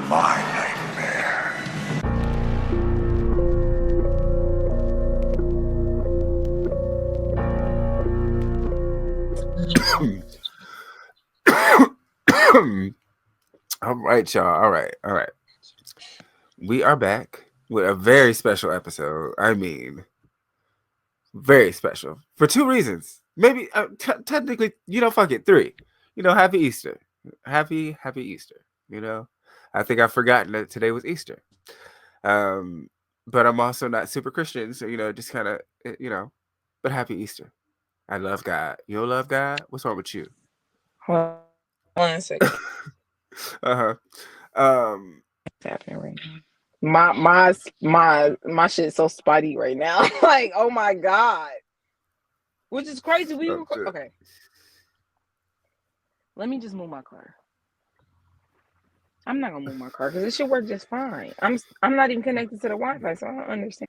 my nightmare. All right, y'all. All right. We are back with a very special episode. I mean, very special for two reasons. Maybe technically, fuck it, three. Happy Easter, happy Easter. I think I've forgotten that today was Easter. Um, but I'm also not super Christian, so just kind of, But happy Easter. I love God. You don't love God? What's wrong with you? Hold on a second. Uh huh. What's happening right now? My shit's so spotty right now. Like, oh my god. Which is crazy. Okay. Let me just move my car. I'm not gonna move my car because it should work just fine. I'm not even connected to the Wi-Fi, so I don't understand.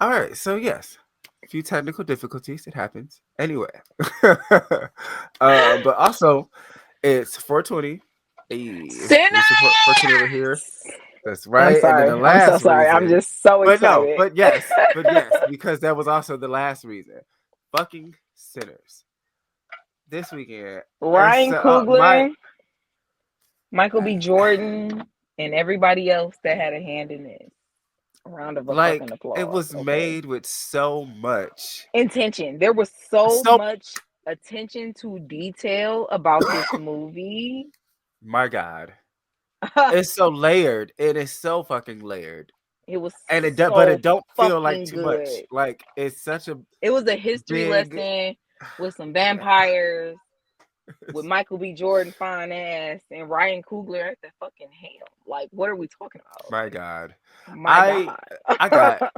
All right, so yes, a few technical difficulties. It happens anyway. But also, it's 420. Hey, we support 420 over here. That's right. I'm And then sorry. the I'm so last sorry. I'm reason, just so excited. but yes, because that was also the last reason. Fucking sinners. This weekend, Ryan Coogler, Michael B. Jordan, and everybody else that had a hand in this. A round of fucking applause. It was made with so much intention. There was so much attention to detail about this movie. My God. It's so layered. It is so fucking layered. It was, and it but it don't feel like too much. Like it's such a. It was a history lesson with some vampires, with Michael B. Jordan fine ass and Ryan Coogler at the fucking helm. Like, what are we talking about? My God. God.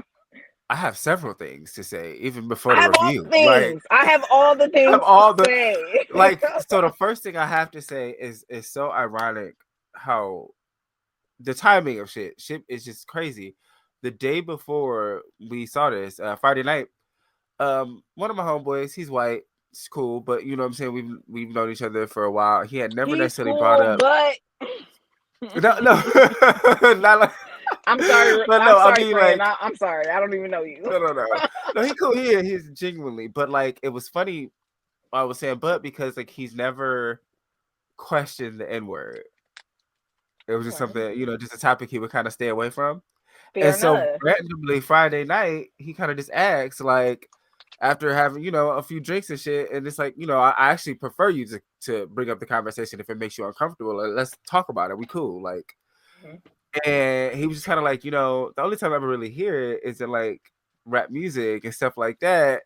I have several things to say even before the review. I have all the things to say. So the first thing I have to say is so ironic how the timing of shit is just crazy. The day before we saw this, Friday night, one of my homeboys, he's white, it's cool, but you know what I'm saying, we've known each other for a while. He had never necessarily brought up. But no, not like. I'm sorry. But no, I'm sorry, friend. I'm sorry. I don't even know you. No, he's cool. He's genuinely, but like it was funny. I was saying, but because like he's never questioned the N-word. It was just something, just a topic he would kind of stay away from. So randomly Friday night, he kind of just asked, like, after having, a few drinks and shit, and it's like, I actually prefer you to bring up the conversation if it makes you uncomfortable. Like, let's talk about it. We cool. Like, and he was just kind of like, the only time I ever really hear it is in like rap music and stuff like that.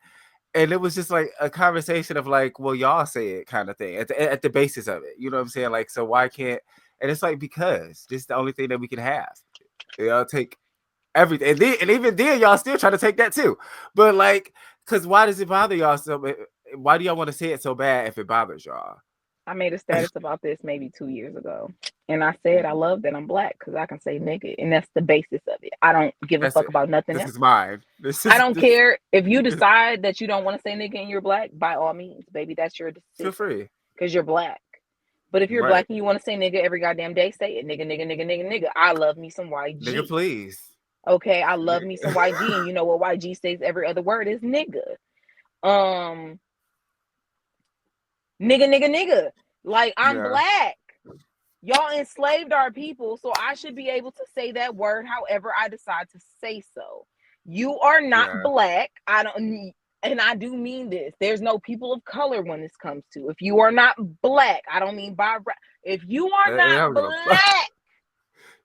And it was just like a conversation of like, well, y'all say it kind of thing at the basis of it. You know what I'm saying? Like, so why can't? And it's like, because this is the only thing that we can have. Y'all take everything, and even then, y'all still try to take that too. But like, because why does it bother y'all so? Why do y'all want to say it so bad if it bothers y'all? I made a status about this maybe 2 years ago, and I said I love that I'm black because I can say nigga, and that's the basis of it. I don't give a fuck about nothing else. This is mine. I don't care if you decide that you don't want to say nigga and you're black. By all means, baby, that's your decision. Feel free because you're black. But if you're black and you want to say nigga every goddamn day, say it. Nigga, nigga, nigga, nigga, nigga. I love me some YG. Nigga, please. Okay, I love me some YG, and you know what YG says every other word is nigga. Nigga, nigga, nigga. Like, I'm black. Y'all enslaved our people, so I should be able to say that word however I decide to say so. You are not black. And I do mean this. There's no people of color when this comes to. If you are not black, I don't mean by. If you are not black.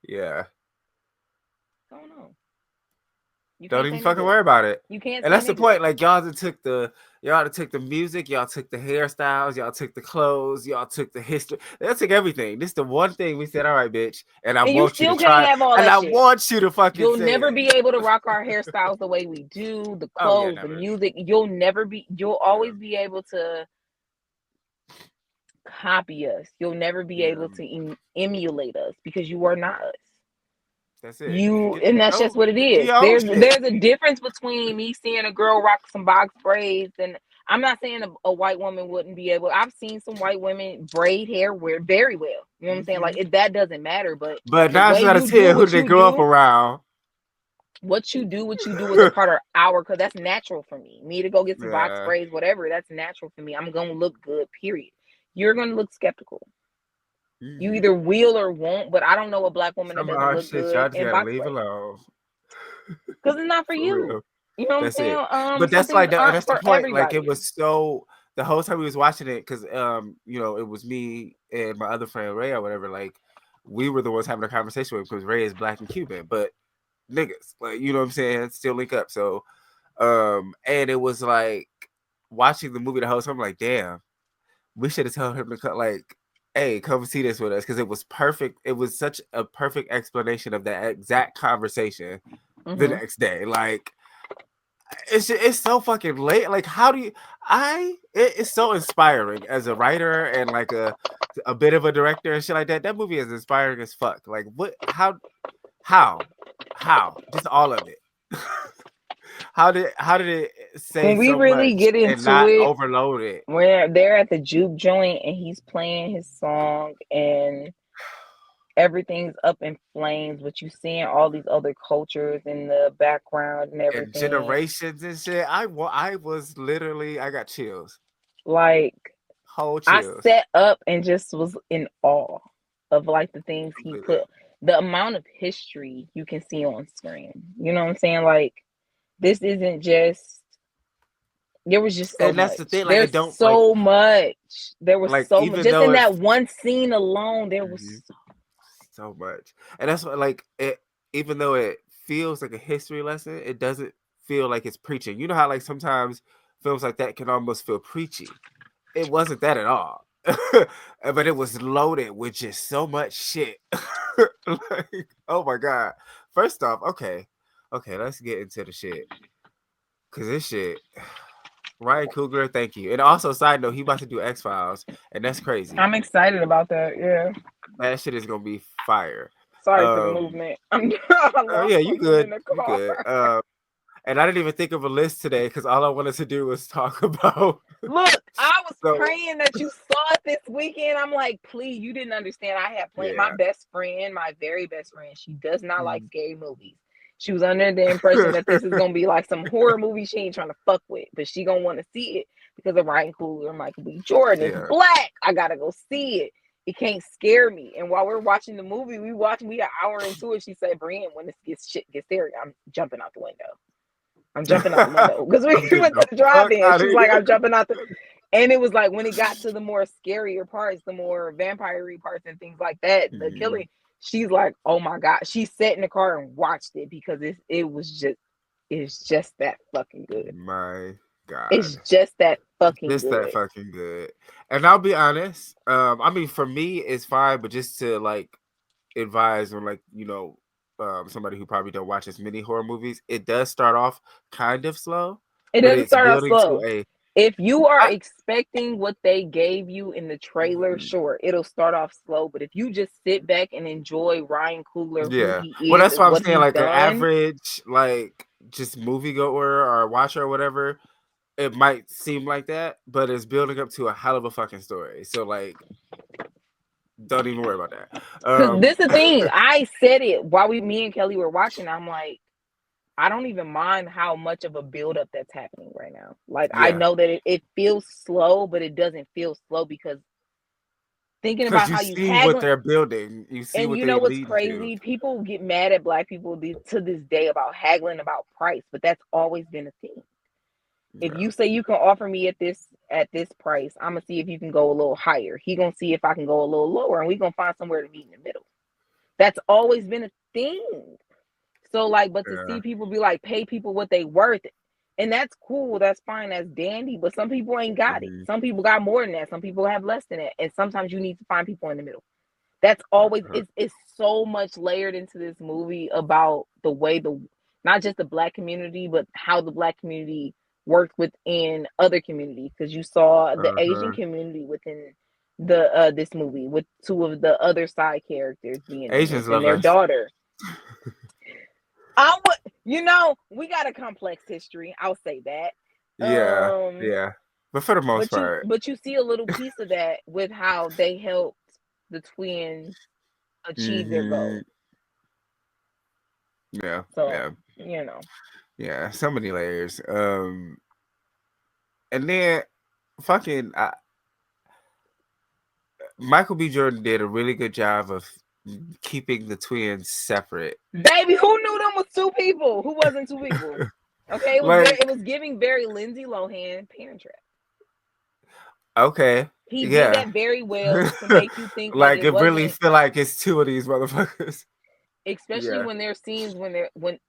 Yeah. I don't know. Don't even fucking worry about it. You can't. And that's the point. Like y'all took the music, y'all took the hairstyles, y'all took the clothes, y'all took the history. They took everything. This is the one thing we said. All right, bitch. And I want you to try. And I want you to fucking. You'll never be able to rock our hairstyles the way we do. The clothes, the music. You'll never be. You'll always be able to copy us. You'll never be able to emulate us because you are not us. That's it. And that's just what it is. There's a difference between me seeing a girl rock some box braids and I'm not saying a white woman wouldn't be able. I've seen some white women braid hair wear very well. You know what I'm saying? Like that doesn't matter, but But the now way you gotta you see do who what they you grow up do, around. what you do is a part of our, because that's natural for me. Me to go get some box Yeah. braids, whatever, that's natural for me. I'm gonna look good, period. You're gonna look skeptical. You either will or won't, but I don't know a black woman that Some of doesn't our look shit good y'all just in gotta box leave braids. alone. Because it's not for For you. real. You know what I'm That's it. saying? But that's Some like things aren't that's the for point. Like everybody. it was so the whole time we was watching it, because you know, it was me and my other friend Ray or whatever. Like we were the ones having a conversation with, because Ray is black and Cuban, but niggas, like, you know what I'm saying, still link up. So and it was like watching the movie the whole time, I'm like, damn, we should have told him to come, like, hey, come see this with us, because it was perfect. It was such a perfect explanation of that exact conversation the next day. Like it's so fucking late. Like, how do you it's so inspiring as a writer and like a bit of a director and shit like that. That movie is inspiring as fuck. Like what how just all of it. how did it say When we so really much get and into not it, overload it? when they're at the juke joint and he's playing his song and everything's up in flames, but you seeing all these other cultures in the background and And everything. generations and shit. I was literally, I got chills. Like, Whole I chills. sat up and just was in awe of like the things he Completely. put, the amount of history you can see on screen. You know what I'm saying? Like, this isn't just, there was just so And that's much. the thing, like it There's don't so much. There was like so much. even Just though in it that one scene alone, there was so much. And that's what, like, it, even though it feels like a history lesson, it doesn't feel like it's preaching. You know how like sometimes films like that can almost feel preachy. It wasn't that at all. But it was loaded with just so much shit. Like, oh my god. First off, okay, let's get into the shit. Cause this shit, Ryan Coogler, thank you. And also, side note, he about to do X Files, and that's crazy. I'm excited about that. Yeah. That shit is gonna be fire. Sorry for the movement. I lost Yeah, you someone in good. the You good. car. And I didn't even think of a list today because all I wanted to do was talk about. Look, I was So praying that you saw it this weekend. I'm like, please, you didn't understand. I had planned. My yeah. best friend, my very best friend, she does not like scary movies. She was under the impression that this is gonna be like some horror movie she ain't trying to fuck with, but she gonna want to see it because of Ryan Coogler, Michael B. Jordan. It's Yeah. black. I gotta go see it. It can't scare me. And while we're watching the movie, we an hour into it. She said, "Brian, when shit gets scary, I'm jumping out the window. I'm jumping out the window." Because we went to the drive-in. She's like, "I'm jumping out the," and it was like when it got to the more scarier parts, the more vampire-y parts and things like that, the killing. She's like, "Oh my god!" She sat in the car and watched it because it's just that fucking good. My God. It's just that fucking It's good. that fucking good. And I'll be honest. I mean, for me, it's fine, but just to like advise on, like, you know, somebody who probably don't watch as many horror movies, it does start off kind of slow. It but doesn't it's start off building slow. to a. If you are expecting what they gave you in the trailer, Mhm. sure, it'll start off slow. But if you just sit back and enjoy Ryan Coogler, Yeah. who he Well, is that's and why I'm what saying, he's like, an done, average, like, just moviegoer or watcher or whatever, it might seem like that, but it's building up to a hell of a fucking story. So, like, don't even worry about that. because this is the thing. I said it while me and Kelly were watching. I'm like, I don't even mind how much of a buildup that's happening right now. Like, I Yeah. know that it feels slow, but it doesn't feel slow because thinking Because about you how you see what haggling. they're building, you see And what you they know what's lead to. crazy? People get mad at black people to this day about haggling about price, but that's always been a thing. If Yeah. you say you can offer me at this price, I'm gonna see if you can go a little higher. He gonna see if I can go a little lower, and we gonna find somewhere to meet in the middle. That's always been a thing. So like, but to Yeah. see people be like, pay people what they worth, and that's cool, that's fine, that's dandy. But some people ain't got it. Some people got more than that. Some people have less than that, and sometimes you need to find people in the middle. That's always it's so much layered into this movie about the way not just the black community, but how the black community worked within other communities. Because you saw the Asian community within the this movie with two of the other side characters being in this Asians and love their us. daughter. We got a complex history. I'll say that. Yeah. But for the most part, but you see a little piece of that with how they helped the twins achieve their goal. Yeah, So yeah, you know, yeah. So many layers. And then fucking Michael B. Jordan did a really good job of keeping the twins separate. baby, who knew them was two people? Who wasn't two people? Okay, it was giving very Lindsay Lohan Parent Trap. Okay. He did that very well to make you think like it wasn't, really feel like it's two of these motherfuckers. Especially when there's scenes when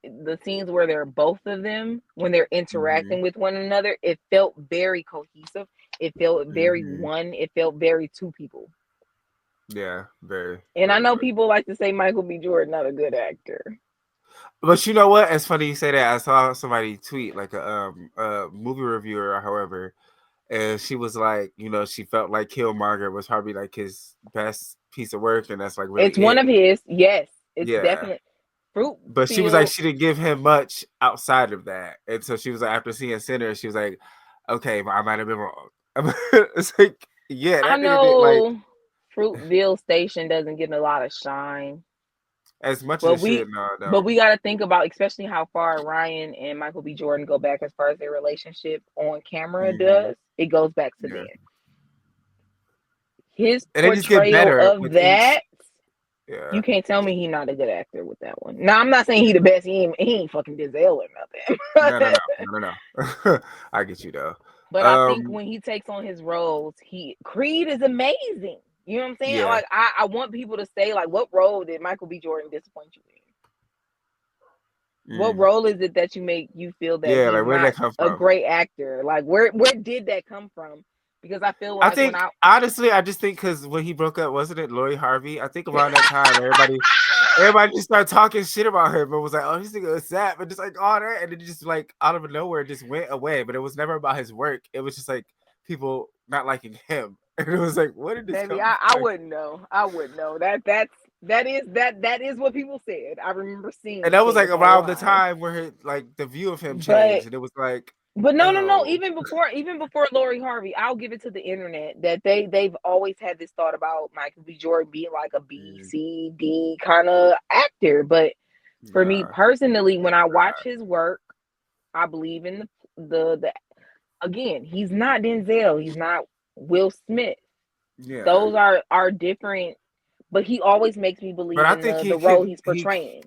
the scenes where they're both of them, when they're interacting with one another, it felt very cohesive. It felt very one. It felt very two people. Yeah, very. And very I know good. people like to say Michael B. Jordan not a good actor. But you know what? It's funny you say that. I saw somebody tweet like a movie reviewer or however, and she was like, you know, she felt like Killmonger was probably like his best piece of work, and that's like really it's one of his. Yes, it's definitely Fruit. But she was like, she didn't give him much outside of that, and so she was like, after seeing Sinner, she was like, okay, I might have been wrong. It's like, yeah, that I nigga did like Fruitville Station doesn't get a lot of shine. As much as it should, no. But we got to think about, especially how far Ryan and Michael B. Jordan go back as far as their relationship on camera does. It goes back to then. His portrayal of that, you can't tell me he's not a good actor with that one. Now, I'm not saying he the best. He ain't fucking Denzel or nothing. No. I get you though. But I think when he takes on his roles, Creed is amazing. You know what I'm saying? Yeah. Like I want people to say, like, what role did Michael B. Jordan disappoint you in? What role is it that you feel that he's like where did that come from? A great actor? Like where did that come from? Because I feel like honestly, I just think because when he broke up, wasn't it Lori Harvey? I think around that time everybody just started talking shit about her, but was like, oh, he's nigga is sad, but just like all that, and it just like out of nowhere just went away. But it was never about his work. It was just like people not liking him. And it was like, what did this come I wouldn't know. I wouldn't know. That is what people said. I remember seeing, and that was like around the time where the view of him changed, and it was like, but no. Even before Lori Harvey, I'll give it to the internet that they've always had this thought about Michael B. Jordan being like a B, C, D kind of actor. But for me personally, when I watch his work, I believe in the again, he's not Denzel, he's not Will Smith. Yeah, those are different, but he always makes me believe in the role he's portraying.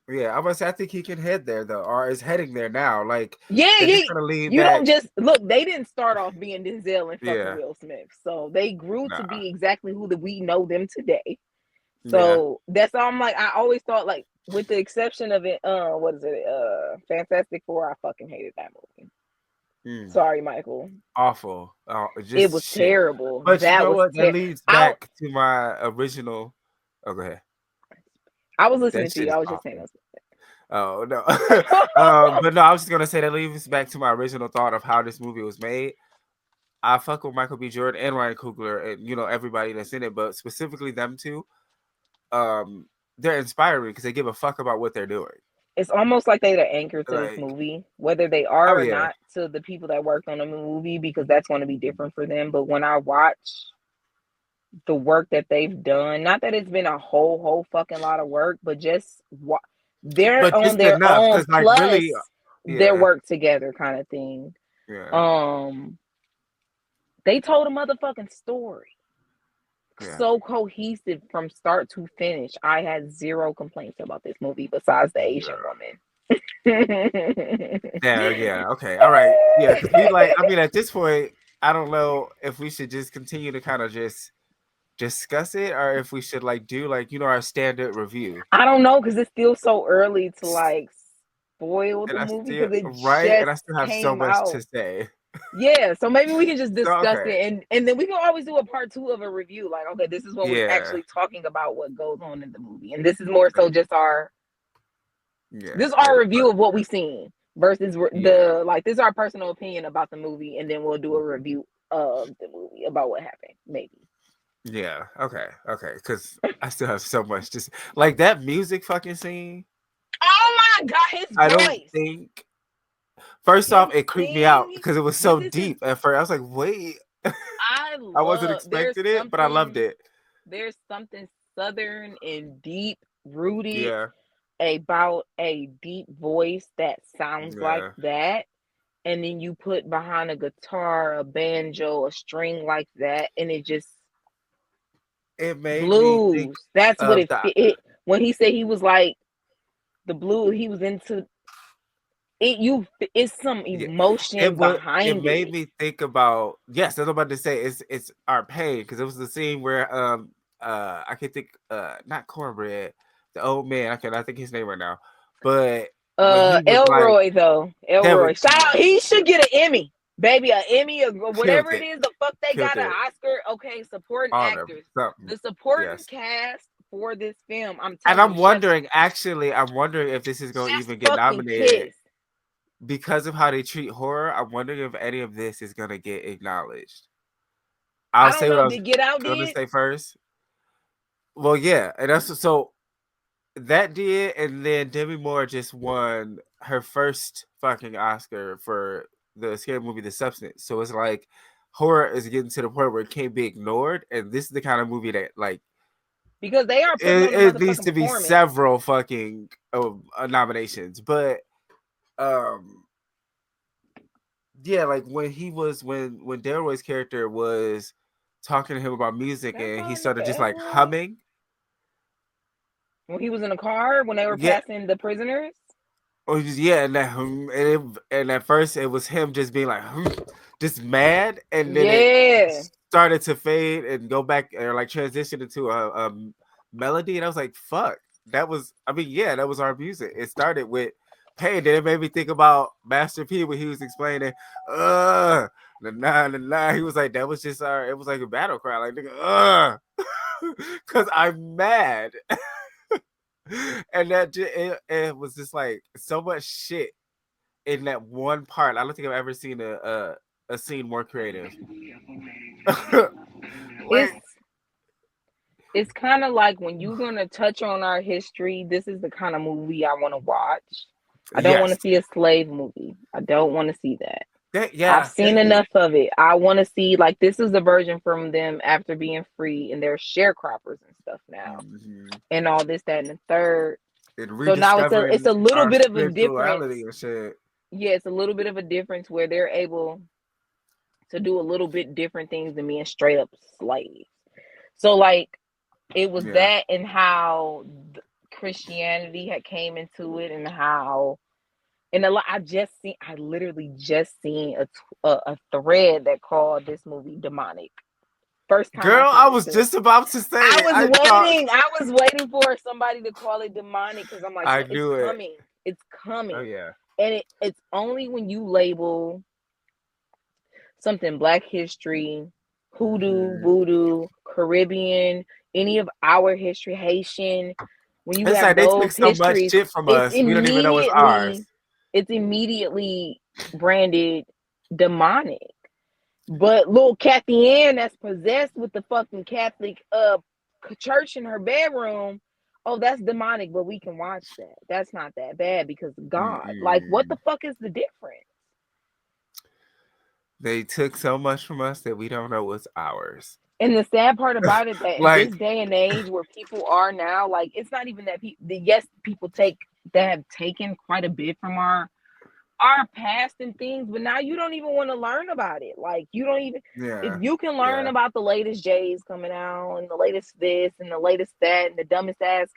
I was say I think he can head there though, or is heading there now. Like, don't just look. They didn't start off being Denzel and fucking Will Smith, so they grew to be exactly who we know them today. So that's all. I'm like, I always thought, like, with the exception of it, what is it? Fantastic Four. I fucking hated that movie. Sorry, Michael. Awful. It was terrible. But that you know what? That leads back to my original. Oh, go ahead. I was listening to you. I was just saying. Oh no. But no, I was just gonna say that leads back to my original thought of how this movie was made. I fuck with Michael B. Jordan and Ryan Coogler and everybody that's in it, but specifically them two. They're inspiring because they give a fuck about what they're doing. It's almost like they're the anchor to this movie, whether they are or not to the people that worked on the movie, because that's going to be different for them. But when I watch the work that they've done, not that it's been a whole fucking lot of work, but just they're on their own, plus really, their work together kind of thing. Yeah. They told a motherfucking story. So cohesive from start to finish. I had zero complaints about this movie besides the Asian woman. Okay, all right, because at this point, I don't know if we should just continue to kind of just discuss it, or if we should do our standard review. I don't know, because it's still so early to spoil the movie, because and I still have so much to say. Yeah, so maybe we can just discuss it, and then we can always do a part 2 of a review. Like, okay, this is when we're actually talking about what goes on in the movie, and this is more so just our review of what we've seen versus this is our personal opinion about the movie, and then we'll do a review of the movie about what happened, maybe. Yeah. Okay. Because I still have so much. Just like that music fucking scene. Oh my god, his voice. I don't think First Him off, it creeped me out sing, because it was but so this is deep at first. I was like, wait, I I wasn't love expecting it, but I loved it. there's something southern and deep rooted Yeah, about a deep voice that sounds like yeah. that. And then you put behind a guitar, a banjo, a string like that, and it just It made me think blues. That's what of the it when he said he was like the blues, he was into it. It's some yeah. emotion It behind made it. me think about yes. I was about to say it's our pain because it was the scene where I can think not Cornbread, the old man. I think his name right now, but when he was like Elroy though. that was Elroy. Shout out, he should get an Emmy. Baby, an Emmy or killed whatever it it, is, the fuck they killed got an it, Oscar. Okay, supporting honor actors. something. The supporting Yes. cast for this film, I'm And telling you, I'm wondering if this is going to chef's even get fucking nominated kiss. because of how they treat horror. I'm wondering if any of this is going to get acknowledged. I I'll don't say what know. I was Did Get Out going to did? say first. Well, yeah, and that's so that did, and then Demi Moore just won her first fucking Oscar for the scary movie The Substance. So it's like horror is getting to the point where it can't be ignored, and this is the kind of movie that like Because they are putting on the it needs motherfucking to be performance. several fucking nominations, but um yeah, like when he was when Delroy's character was talking to him about music That's and all he I need for started just like Elroy. humming. When he was in the car, when they were Yeah, passing the prisoners. or just yeah, and at first it was him just being like just mad, and then it Yeah. started to fade and go back or like transition into a melody, and I was like, fuck, that was I mean, yeah, that was our music. It started with pain, then it made me think about Master P when he was explaining, nah. He was like, that was just our. It was like a battle cry, like nigga, because I'm mad. And it was just like so much shit in that one part. I don't think I've ever seen a scene more creative. It's Like, it's kind of like when you're gonna touch on our history, this is the kind of movie I want to watch. I don't want yes, to see a slave movie. I don't want to see that. I've yeah, seen enough of it. I want to see like this is the version from them after being free and they're sharecroppers and stuff now and all this, that, and the third. and So now it's rediscovering a little our bit of a difference. spirituality and shit. Yeah, it's a little bit of a difference where they're able to do a little bit different things than being straight up slaves. So like it was Yeah, that and how Christianity had came into it and how and a lot I literally just seen a thread that called this movie demonic. First time I girl, seen I it was too. just about to say it. I was waiting for somebody to call it demonic because I'm like, I it's knew it. coming. It's coming. Oh yeah, And it's only when you label something Black history, hoodoo, voodoo, Caribbean, any of our history, Haitian, when you it's have like they took those so much histories, shit from it's us. We don't even know it's ours. immediately branded demonic. But little Kathy Ann that's possessed with the fucking Catholic church in her bedroom, oh, that's demonic, but we can watch that. That's not that bad because God. Like, what the fuck is the difference? They took so much from us that we don't know what's ours. And the sad part about it that in Like, this day and age where people are now, like it's not even that people have taken quite a bit from our past and things, but now you don't even want to learn about it. Like you don't even if yeah, you can learn yeah. about the latest J's coming out and the latest this and the latest that and the dumbest ass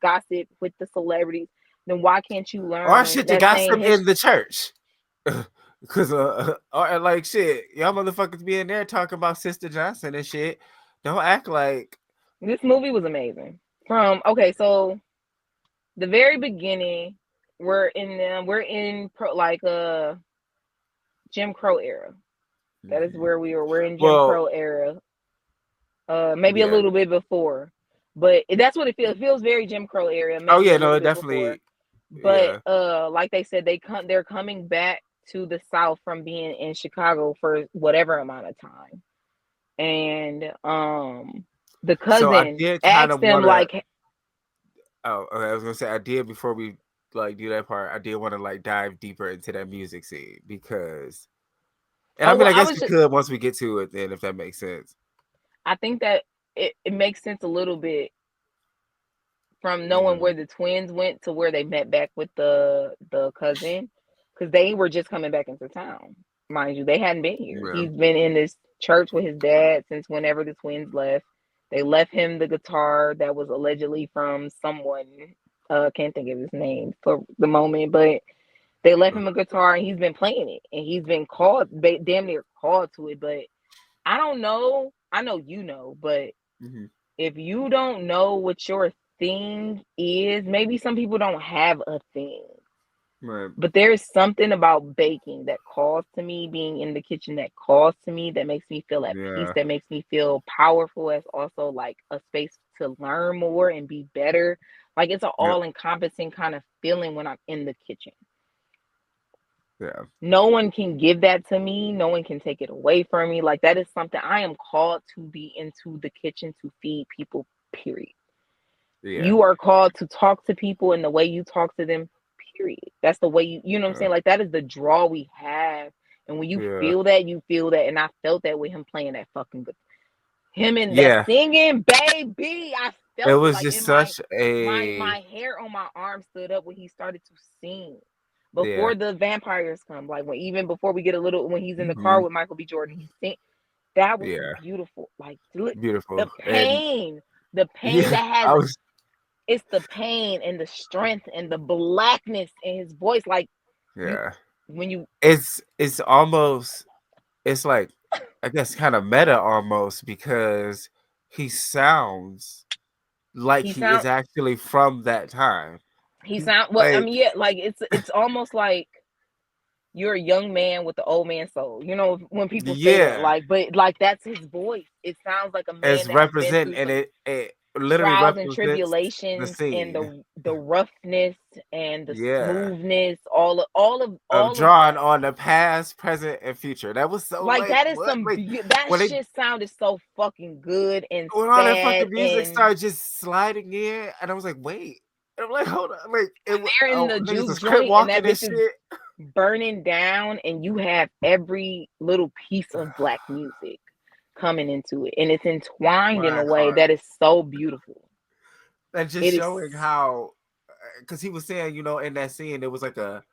gossip with the celebrities, then why can't you Or learn shit, you that got same some in history? the church. Cause or like shit, y'all motherfuckers be in there talking about Sister Johnson and shit. Don't act like This movie was amazing. So the very beginning, we're in Jim Crow era. That is where we were. We're in Jim well, Crow era. Maybe a yeah. little bit before, but that's what it feels. It feels very Jim Crow era. Oh Maybe yeah, a no, little it bit before, definitely but yeah. like they said, they're coming back to the South from being in Chicago for whatever amount of time, and the So I cousin did kind asked of them wanna like, oh okay, I was gonna say I did before we like do that part, I did want to like dive deeper into that music scene because, and I mean, I guess we could once we get to it, then if that makes sense. I think that it makes sense a little bit from knowing where the twins went to where they met back with the cousin, because they were just coming back into town, mind you. They hadn't been here. Yeah. He's been in this church with his dad since whenever the twins left. They left him the guitar that was allegedly from someone. Can't think of his name for the moment, but they left him a guitar and he's been playing it, and he's been called, damn near called to it. But I don't know. I know you know, but if you don't know what your thing is, maybe some people don't have a thing. Right. But there's something about baking that calls to me, being in the kitchen that calls to me, that makes me feel at peace, that makes me feel powerful, as also like a space to learn more and be better. Like it's an all-encompassing kind of feeling when I'm in the kitchen. Yeah. No one can give that to me. No one can take it away from me. Like that is something I am called to be into the kitchen to feed people, period. Yeah. You are called to talk to people in the way you talk to them, period. That's the way you know what I'm saying? Like that is the draw we have. And when you feel that, you feel that. And I felt that with him playing that fucking good. Him and that singing, baby. I felt it was like just such my hair on my arm stood up when he started to sing. Before the vampires come, like even before we get a little, when he's in the car with Michael B. Jordan, he sing. That was beautiful. Like beautiful. The pain that has it's the pain and the strength and the blackness in his voice. Like when you it's almost, it's like, I guess kind of meta almost, because he sounds like he is actually from that time. He sound well. Like, I mean, like it's almost like you're a young man with the old man soul. You know, when people say that, like, but like that's his voice. It sounds like a man it's represent, and it literally trials and tribulations and the roughness and the smoothness, all of drawn on the past, present, and future. That was so like that is some that shit sounded so fucking good, and when all that fucking music started just sliding in, and I was like, wait. I'm like, hold on, like they're in the juke joint and that bitch is burning down, and you have every little piece of black music coming into it, and it's entwined in a way that is so beautiful. And just showing how, because he was saying, you know, in that scene, there was like a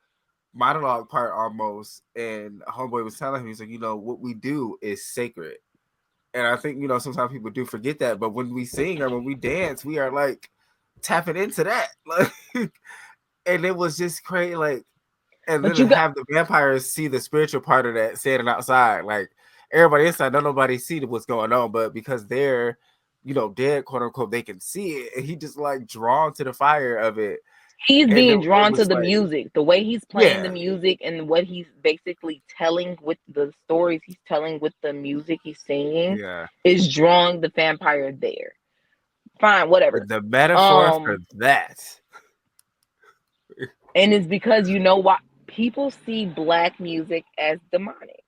monologue part almost, and homeboy was telling him, he's like, you know, what we do is sacred. And I think, you know, sometimes people do forget that, but when we sing or when we dance, we are like tapping into that, like, and it was just crazy, like, and then have the vampires see the spiritual part of that standing outside, like everybody inside, nobody see what's going on, but because they're, you know, dead, quote unquote, they can see it, and he just like drawn to the fire of it. He's being drawn to the music, the way he's playing the music, and what he's basically telling with the stories he's telling with the music he's singing is drawing the vampire there. Fine, whatever. The metaphor for that. And it's because, you know what, people see black music as demonic.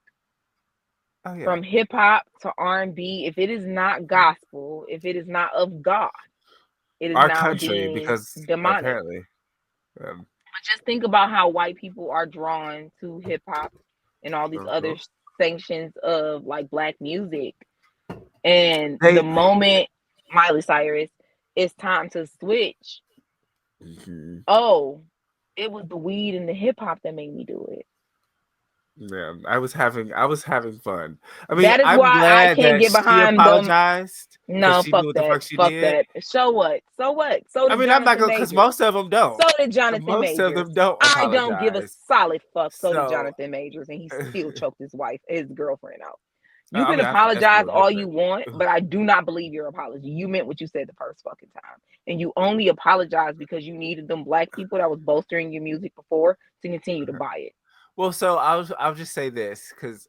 Oh, yeah. From hip hop to R&B, if it is not gospel, if it is not of God, it is our now country, because demonic. Apparently. But just think about how white people are drawn to hip hop and all these other sanctions of like black music. And the moment Miley Cyrus, it's time to switch. Oh, it was the weed and the hip hop that made me do it. Yeah, I was having fun. I mean, that is why I can't get behind them. Apologized. No, fuck that. Fuck that. So what? So what? So I mean, I'm not gonna, because most of them don't. So did Jonathan Majors. Most of them don't. I don't give a solid fuck. So did Jonathan Majors, and he still choked his girlfriend out. You can apologize all you want, but I do not believe your apology. You meant what you said the first fucking time, and you only apologized because you needed them black people that was bolstering your music before to continue to buy it. Well, so I'll just say this, because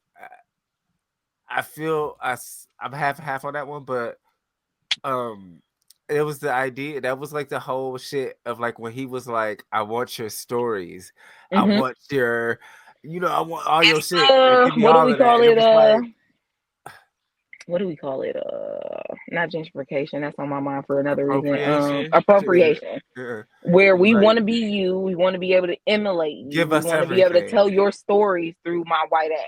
I feel I'm half on that one, but it was the idea that was like the whole shit of like when he was like, I want your stories, I want your, you know, I want all your shit. What do we call it? what do we call it? Not gentrification. That's on my mind for another reason. Appropriation. Appropriation. Yeah. Where we Like, want to be you, we want to be able to emulate you, give we us want to be able to everything. tell your stories through my white ass.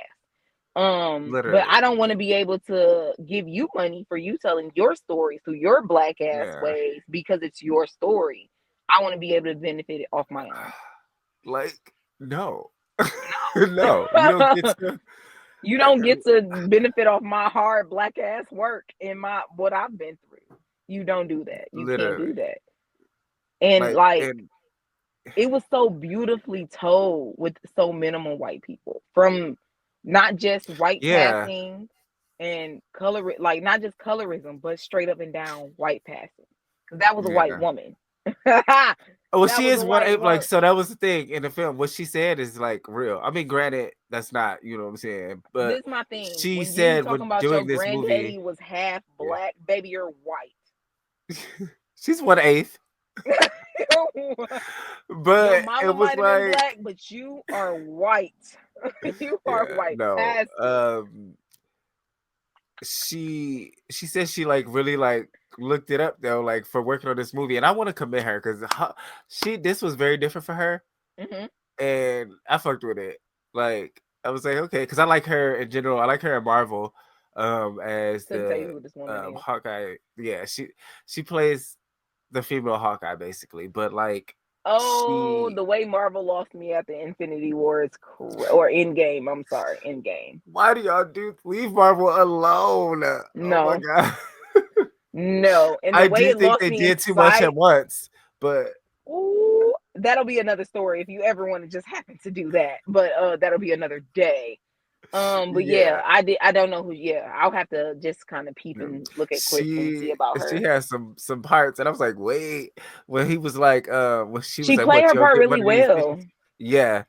But Literally. I don't want to be able to give you money for you telling your stories through your black ass Yeah. ways because it's your story. I want to be able to benefit it off my own. Like, no. No, you don't get to. You don't get to benefit off my hard black ass work and my what I've been through. You don't do that. You can't Literally. do that. And and it was so beautifully told with so minimal white people, from not just white passing and color, like not just colorism, but straight up and down white passing. Because that was a white woman. well, she is one. Like, so that was the thing in the film. What she said is like real. I mean, granted, that's not, you know what I'm saying, but this is my thing. She when said you talking when about doing your this granddaddy movie was half black, baby, you're white. She's 1/8. But your mama it was might have like been black, but you are white. You are white. No. She said she like really like looked it up though, like for working on this movie, and I want to commend her because this was very different for her, and I fucked with it. Like, I was like, okay, because I like her in general. I like her in Marvel, as the Hawkeye. Yeah, she plays the female Hawkeye basically, but like, the way Marvel lost me at the Infinity War is or Endgame. I'm sorry, Endgame. Why do y'all leave Marvel alone? No. Oh my god. No, and I do think they did too much at once, but that'll be another story if you ever want to just happen to do that. But that'll be another day. But yeah, I don't know who. Yeah, I'll have to just kind of peep and look at clips and see about her. She has some parts, and I was like, wait, when he was like, when she was like, played her part really well. Yeah,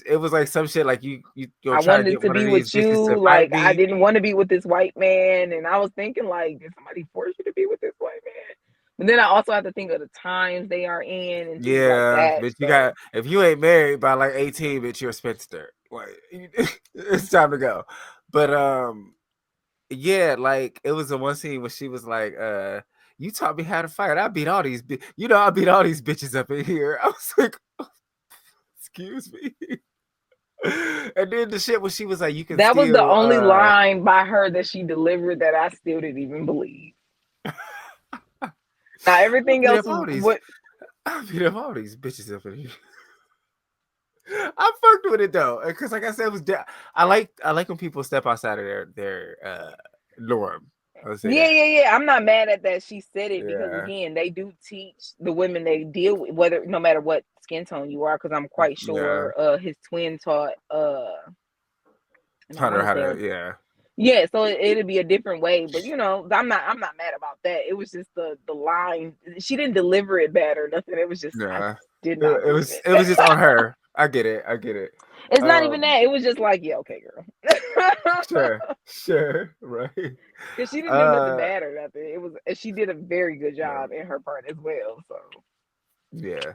it was like some shit like you I wanted to be with you, like I didn't want to be with this white man, and I was thinking like, did somebody force you to be with this white man? But then I also have to think of the times they are in and things like that. But you got, if you ain't married by like 18, bitch, you're a spinster. Like, it's time to go. But yeah, like it was the one scene where she was like, you taught me how to fight. I beat all these bitches up in here. I was like, oh, excuse me. And then the shit when she was like, you can that was the only line by her that she delivered that I still didn't even believe. Now everything else was what I beat up all these bitches up in here. I fucked with it though, because like I said, it was I like when people step outside of their norm. Yeah. I'm not mad at that she said it because again, they do teach the women they deal with, whether no matter what skin tone you are, because I'm quite sure his twin taught Hunter how to Yeah, so it'd be a different way, but you know, I'm not mad about that. It was just the line. She didn't deliver it bad or nothing. It was just I did not. It was just on her. I get it. It's not even that. It was just like, yeah, okay, girl. Sure, right. Because she didn't do nothing bad or nothing. It was she did a very good job in her part as well. So yeah.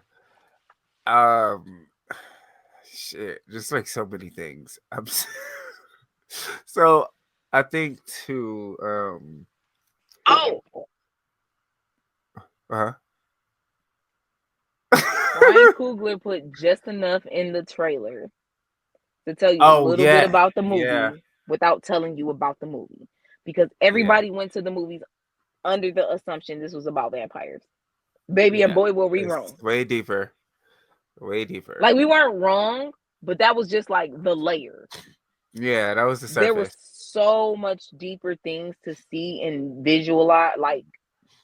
Shit, just like so many things. So I think too. Ryan Coogler put just enough in the trailer to tell you a little bit about the movie without telling you about the movie, because everybody went to the movies under the assumption this was about vampires. Baby and boy, will we wrong. Way deeper. Like, we weren't wrong, but that was just like the layer. Yeah, that was the surface. There was so much deeper things to see and visualize, like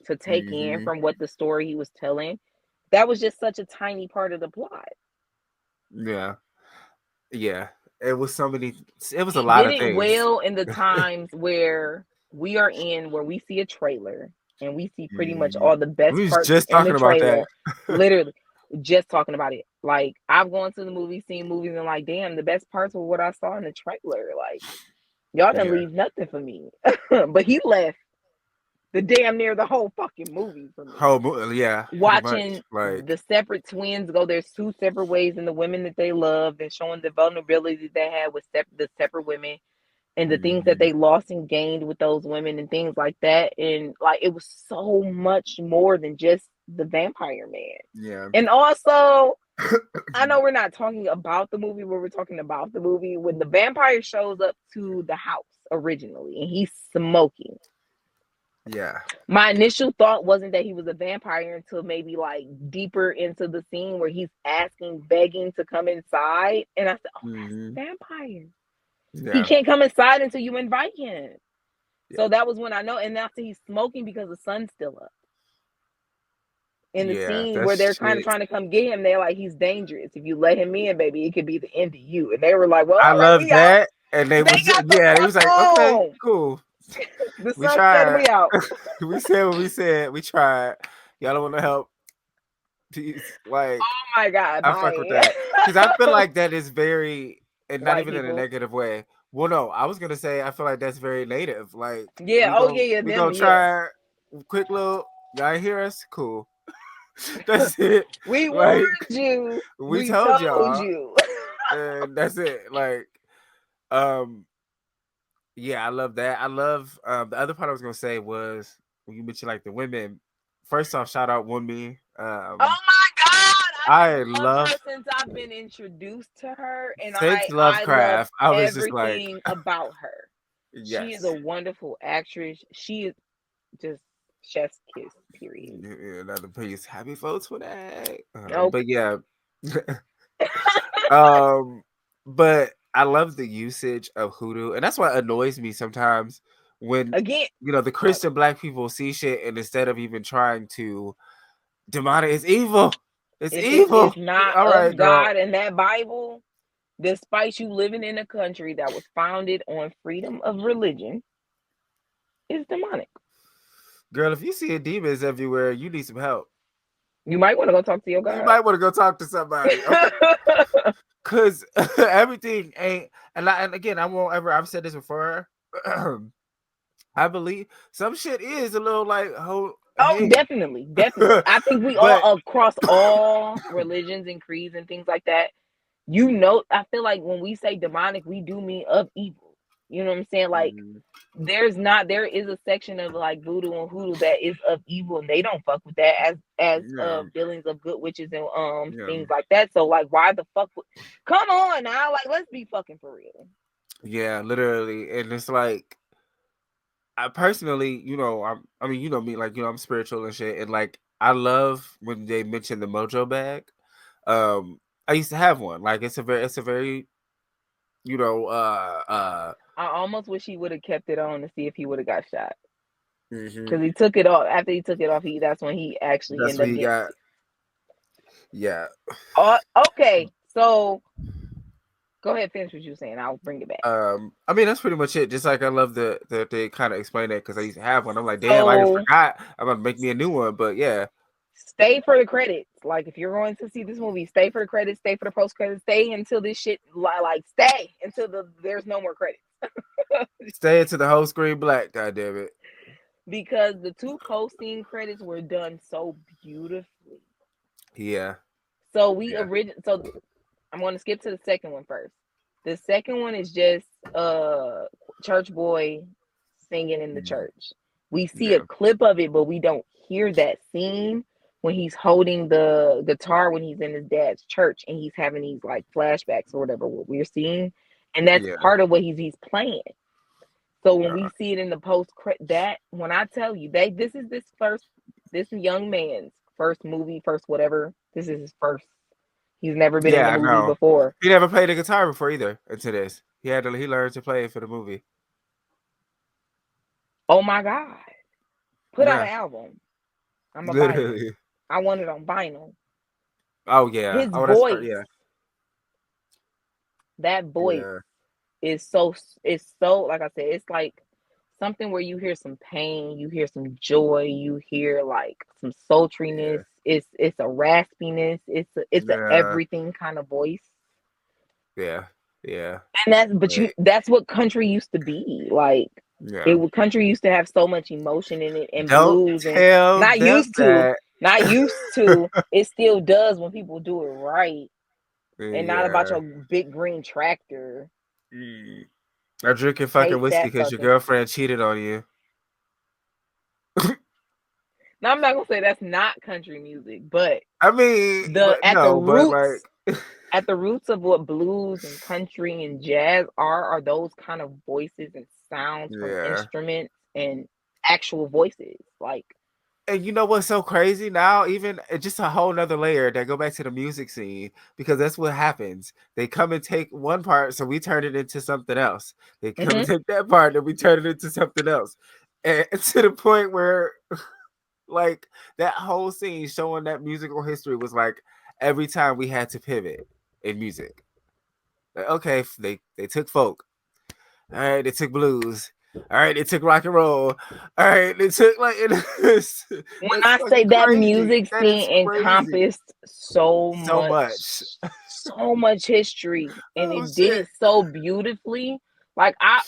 to take in from what the story he was telling. That was just such a tiny part of the plot. Yeah. It was so many. It was a lot of things. Did it well in the times where we are in, where we see a trailer and we see pretty much all the best parts just in the trailer. That. Literally, just talking about it. Like, I've gone to the movie, seen movies, and like, damn, the best parts were what I saw in the trailer. Like, y'all didn't leave nothing for me. But he left the damn near the whole fucking movie for me. Watching the separate twins go their two separate ways, and the women that they loved, and showing the vulnerability that they had with the separate women, and the things that they lost and gained with those women and things like that. And like it was so much more than just the vampire man. Yeah. And also, I know we're not talking about the movie, but we're talking about the movie when the vampire shows up to the house originally and he's smoking. Yeah. My initial thought wasn't that he was a vampire until maybe like deeper into the scene where he's asking, begging to come inside. And I said, oh, that's a vampire. Yeah. He can't come inside until you invite him. Yeah. So that was when I know. And after he's smoking because the sun's still up. In the scene where they're kind of trying to come get him, they're like, he's dangerous. If you let him in, baby, it could be the end of you. And they were like, well, I love that. And they was like, okay, cool. The sun said we out. We said what we said. We tried. Y'all don't want to help. Peace. Like, oh my God, I fuck with that because I feel like that is very, and not even in a negative way. Well, no, I was gonna say I feel like that's very native. Like, we gonna try quick little. Y'all hear us? Cool. That's it. We warned you. We told y'all. And that's it. Like, yeah, I love that. I love the other part I was gonna say was when you mentioned like the women. First off, shout out Wunmi. Oh my God! I love her since I've been introduced to her, and since Lovecraft. I was just like about her. Yes. She is a wonderful actress. She is just chef's kiss. Period. Another piece. Happy folks for that. Nope. But yeah. But I love the usage of hoodoo, and that's what annoys me sometimes when the Christian Black people see shit, and instead of even trying to demonic, it's evil. It's evil. It's not all right, God in that Bible. Despite you living in a country that was founded on freedom of religion, is demonic. Girl, if you see demons everywhere, you need some help. You might want to go talk to your God. You might want to go talk to somebody. Because everything ain't, and again, I won't ever, I've said this before. I believe some shit is a little like, definitely. I think we all, across all religions and creeds and things like that, I feel like when we say demonic, we do mean of evil. You know what I'm saying? Like, there is a section of like voodoo and hoodoo that is of evil, and they don't fuck with that as feelings of good witches and things like that. So like, why the fuck? Come on now, like, let's be fucking for real. Yeah, literally, and it's like, I personally, I mean, you know me, like, I'm spiritual and shit, and like, I love when they mention the mojo bag. I used to have one. Like, it's a very, I almost wish he would have kept it on to see if he would have got shot. Because he took it off. After he took it off, that's when he actually ended up getting. Yeah. Okay, so go ahead, finish what you were saying. I'll bring it back. I mean, that's pretty much it. Just like I love that they kind of explain that because I used to have one. I'm like, damn, I just forgot. I'm gonna make me a new one. But yeah. Stay for the credits. Like, if you're going to see this movie, stay for the credits, stay for the post credits, stay until this shit stay until there's no more credits. Stay until the whole screen black, god damn it. Because the two post-scene credits were done so beautifully. Yeah. So so I'm going to skip to the second one first. The second one is just church boy singing in the church. We see a clip of it, but we don't hear that scene when he's holding the guitar when he's in his dad's church and he's having these like flashbacks or whatever what we're seeing, and that's part of what he's playing. So when we see it in the post, that when I tell you this is this young man's first movie, first whatever. This is his first. He's never been in a movie before. He never played the guitar before either. Until this, he learned to play it for the movie. Oh my God! Put out an album. I'm a buy it. I want it on vinyl. Oh yeah, his voice. That voice is so. It's so, like I said, it's like something where you hear some pain, you hear some joy, you hear like some sultriness. It's a raspiness. It's an everything kind of voice. Yeah. And that's what country used to be like. Country used to have so much emotion in it and blues and not used to. It still does when people do it right and not about your big green tractor. Or drinking fucking Taste whiskey that because your fucking. girlfriend cheated on you. Now I'm not gonna say that's not country music, but I mean, but at the no, but like, roots of what blues and country and jazz are those kind of voices and sounds from yeah. instruments and actual voices. Like, And you know what's so crazy now? Even just a whole nother layer that go back to the music scene because that's what happens. They come and take one part, so we turn it into something else. They come and take that part, and we turn it into something else, and to the point where, like, that whole scene showing that musical history was like every time we had to pivot in music. Like, okay, they took folk. All right, they took blues. All right, they took rock and roll. All right, they took like that's when I say fucking that crazy. music That is scene crazy. encompassed so So much. much history, and Oh it did shit. it so beautifully. Like I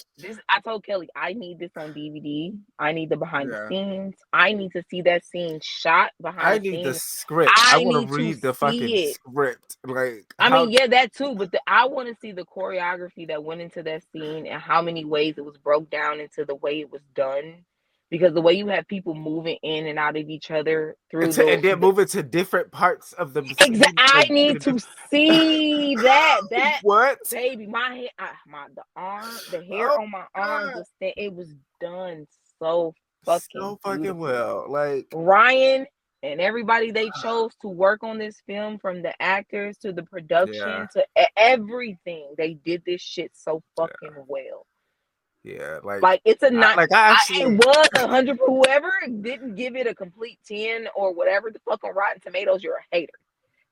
told Kelly, I need this on DVD. I need the behind the Yeah. scenes. I need to see that scene shot behind I the need the scenes. script. I I want to need to read the fucking see it. script. Like I how mean, yeah, that too, but I want to see the choreography that went into that scene and how many ways it was broke down into the way it was done. Because the way you have people moving in and out of each other through and then move it to different parts of the I like need to see that. That what? baby, my head, the hair Oh on my arms god. was it was done so fucking So fucking beautifully. well. Like Ryan and everybody they chose to work on this film, from the actors to the yeah. production to everything, they did this shit so fucking well. Yeah. Like it's a not. I It actually was 100. Whoever didn't give it a complete 10 or whatever the fuck on Rotten Tomatoes, you're a hater.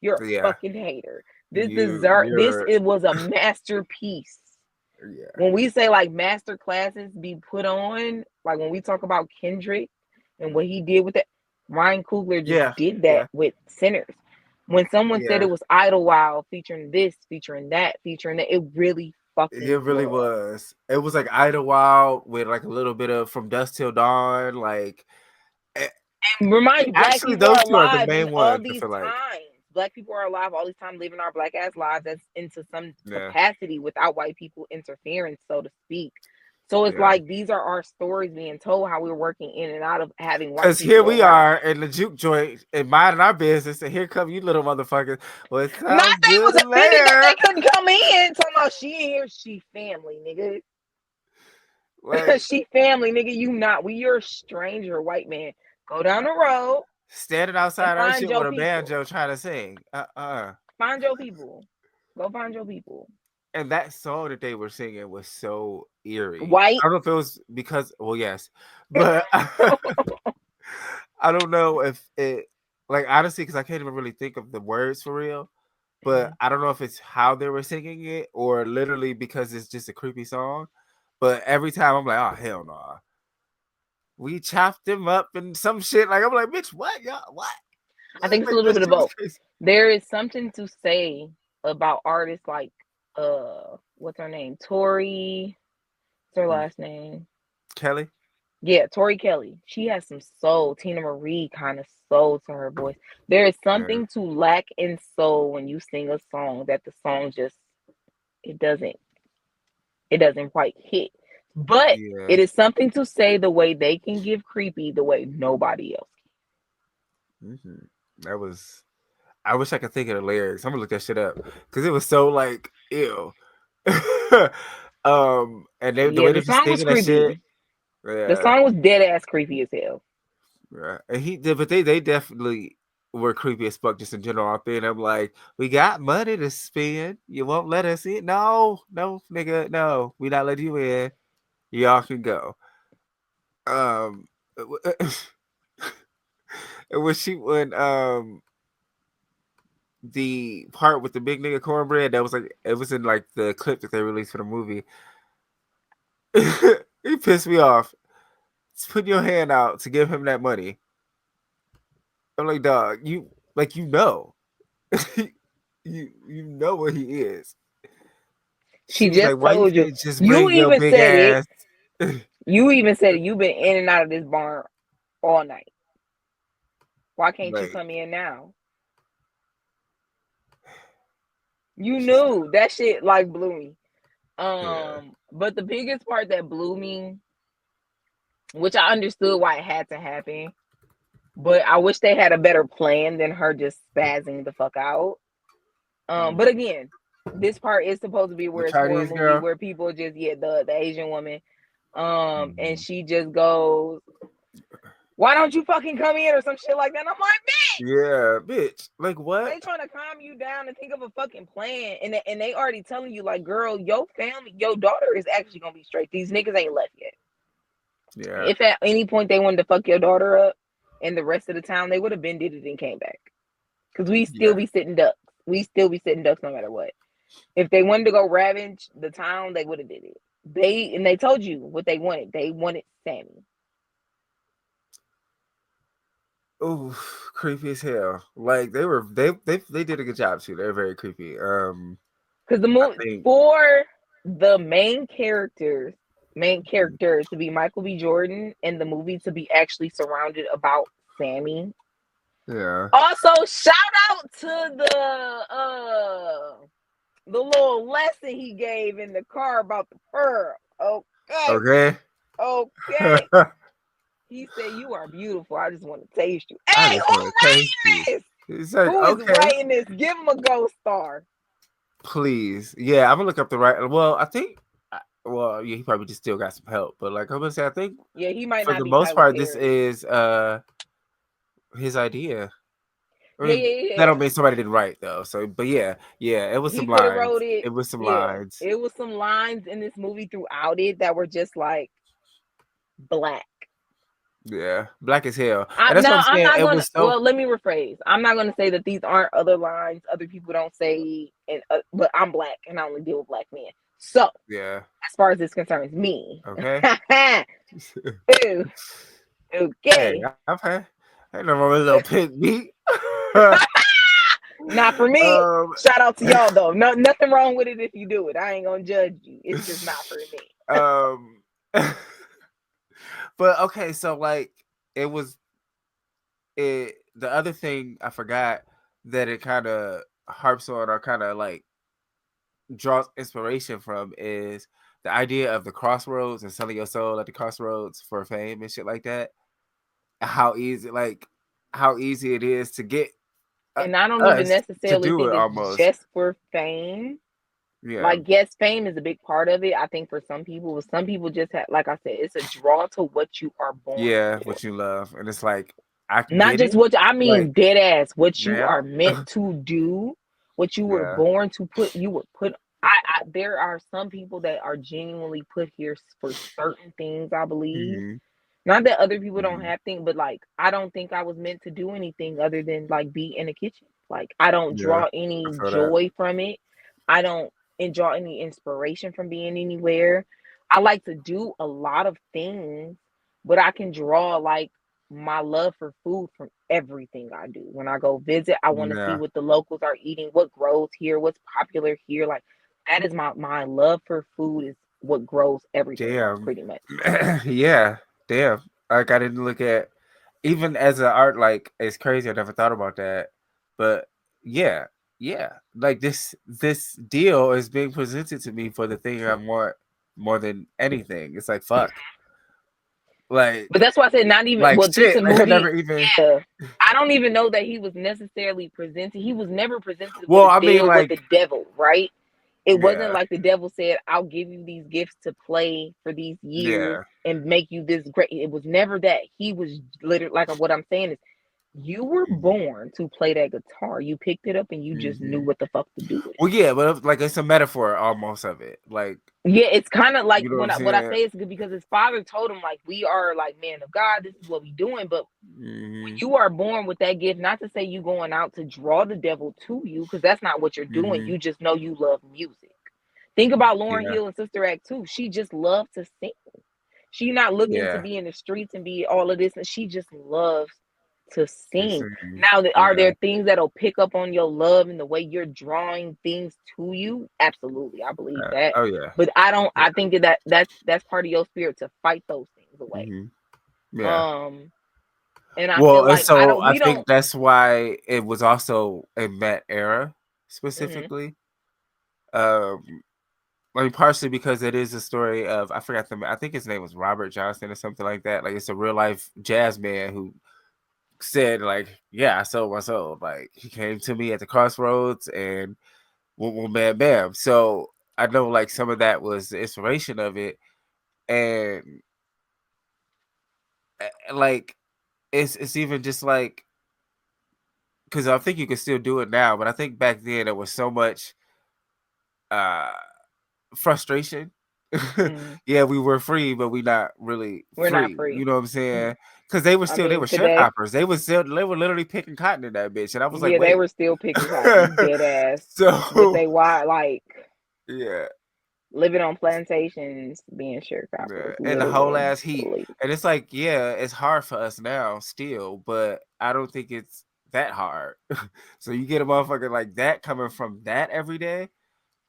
You're a yeah. fucking hater. You're It was a masterpiece. yeah. When we say like master classes be put on, like when we talk about Kendrick and what he did with it, Ryan Coogler just Yeah. did that Yeah. with Sinners. When someone said Yeah. it was Idlewild featuring this, featuring that, it really It fucking really was. It was like Idlewild with like a little bit of From Dusk Till Dawn. Like And remind you, black actually, people those are two are the alive in main all ones. I these feel like. times. Black people are alive all these time, living our black ass lives as into some Yeah. capacity without white people interference, so to speak. So it's Yeah. like these are our stories being told, how we're working in and out of having white Because people here we around. are in the juke joint and minding our business, and here come you little motherfuckers. Well, it Not sounds they good was in offended that there. they couldn't come in. Talking about she in here, she family, nigga. Like She family, nigga. You not. You're a stranger, white man. Go down the road standing and outside our find shit with your a people. banjo trying to sing. Find your people. Go find your people. And that song that they were singing was so eerie. White. I don't know if it was because, well, yes, but I don't know if it, like, honestly, because I can't even really think of the words for real. But I don't know if it's how they were singing it or literally because it's just a creepy song. But every time I'm like, oh hell no. Nah. We chopped them up and some shit. Like I'm like, bitch, what? Y'all what? I think it's a Like, little that bit of shit was both. crazy. There is something to say about artists like what's her name? Tori. What's her last name? Kelly. Yeah, Tori Kelly. She has some soul. Tina Marie kind of soul to her voice. There is something to lack in soul when you sing a song that the song just it doesn't quite hit. But it is something to say the way they can give creepy the way nobody else can. Mm-hmm. That was. I wish I could think of the lyrics. I'm gonna look that shit up because it was so like ew. And they, the way they the just song was singing that shit. creepy. Yeah. The song was dead ass creepy as hell. Right. And he did, but they definitely were creepy as fuck just in general out there. And I'm like, we got money to spend. You won't let us in? No, nigga, no. We not letting you in. Y'all can go. When the part with the big nigga cornbread, that was like it was in like the clip that they released for the movie. He pissed me off. Just put your hand out to give him that money. I'm like, dog, you know. you know what he is. She was just like, why you told you. can't just You bring your even big said it. ass? You even said it. You've been in and out of this barn all night. Why can't you Like, come in now? You knew that shit like blew me. But the biggest part that blew me, which I understood why it had to happen, but I wish they had a better plan than her just spazzing the fuck out. But again, this part is supposed to be where The it's horror Chinese movie girl? where people just the Asian woman, and she just goes, "Why don't you fucking come in?" or some shit like that. And I'm like, bitch, Yeah, bitch. Like what? they trying to calm you down and think of a fucking plan, and they already telling you like, girl, your family, your daughter is actually gonna be straight. These niggas ain't left yet. Yeah. If at any point they wanted to fuck your daughter up and the rest of the town, they would have been did it and came back. Because we still be sitting ducks. We still be sitting ducks no matter what. If they wanted to go ravage the town, they would have did it. They told you what they wanted. They wanted Sammy. Oh, creepy as hell. Like they did a good job too. They're very creepy. Because the movie for the main character to be Michael B. Jordan and the movie to be actually surrounded about Sammy. Yeah. Also, shout out to the little lesson he gave in the car about the pearl. Okay. He said, "You are beautiful. I just want to taste you." Hey, who's writing this? He's like, who is writing this? Give him a gold star. Please. Yeah, I'm gonna look up the right. Well, I think. Well, yeah, he probably just still got some help, but like I'm gonna say, I think. Yeah, he might for not the be most Tyler part, Perry. this is his idea. I mean, Yeah. That don't mean somebody didn't write though. So, but yeah, it was some lines. Wrote it. It was some lines. It was some lines in this movie throughout it that were just like black. Yeah, black as hell. I'm not gonna. Well, let me rephrase. I'm not gonna say that these aren't other lines other people don't say, but I'm black and I only deal with black men. So yeah, as far as this concerns me, okay. Ooh. Okay. Hey, I know my little pig meat. Not for me. Shout out to y'all though. No, nothing wrong with it if you do it. I ain't gonna judge you. It's just not for me. But okay, so like the other thing I forgot that it kind of harps on or kind of like draws inspiration from is the idea of the crossroads and selling your soul at the crossroads for fame and shit like that. How easy it is to get. And I don't even necessarily think it's just for fame. Yeah. Like, yes, fame is a big part of it. I think for some people just have, like I said, it's a draw to what you are born. Yeah, what you love. And it's like, not just what I mean, like, dead ass, what you are meant to do, what you were born to put, you were put. There are some people that are genuinely put here for certain things, I believe. Mm-hmm. Not that other people don't have things, but like, I don't think I was meant to do anything other than like be in the kitchen. Like, I don't draw any joy from it. I don't draw any inspiration from being anywhere. I like to do a lot of things, but I can draw like my love for food from everything I do. When I go visit, I want to see what the locals are eating, what grows here, what's popular here. Like, that is my love for food is what grows everything, pretty much. Yeah. Damn, like I didn't look at even as an art, like it's crazy. I never thought about that, but yeah, like this deal is being presented to me for the thing I want more than anything. It's like fuck, like. But that's why I said not even like well. Shit, this movie, never even. Yeah, I don't even know that he was necessarily presented. He was never presented. Well, I mean, like with the devil, right? It wasn't like the devil said, "I'll give you these gifts to play for these years and make you this great." It was never that. He was literally like what I'm saying is, you were born to play that guitar. You picked it up and you just knew what the fuck to do with it. Well, yeah, but like it's a metaphor almost of it. Like it's kind of like what I say is good because his father told him like we are like men of God. This is what we doing. But when you are born with that gift, not to say you going out to draw the devil to you because that's not what you're doing. You just know you love music. Think about Lauryn Hill and Sister Act 2. She just loved to sing. She not looking to be in the streets and be all of this, and she just loves to sing. Now, are there things that'll pick up on your love and the way you're drawing things to you? Absolutely, I believe that. Oh yeah, but I don't. I think that's part of your spirit to fight those things away. Yeah. And I feel like so I think that's why it was also in that era specifically. I mean, partially because it is a story of I forgot I think his name was Robert Johnson or something like that. Like it's a real life jazz man who said like, yeah, I sold my soul. Like he came to me at the crossroads and boom, bam, bam. So I know like some of that was the inspiration of it, and like it's even just like because I think you can still do it now, but I think back then there was so much uh frustration. Yeah, we were free, but we not really We're not free. free. You know what I'm saying? Because they were I still they mean, were today, sharecroppers. They were literally picking cotton in that bitch, and I was like, yeah, they wait. were still picking cotton, dead ass. But So they why like yeah, living on plantations, being yeah, sharecroppers, and the whole literally. ass heat, and it's like, yeah, it's hard for us now still, but I don't think it's that hard. So you get a motherfucker like that coming from that every day.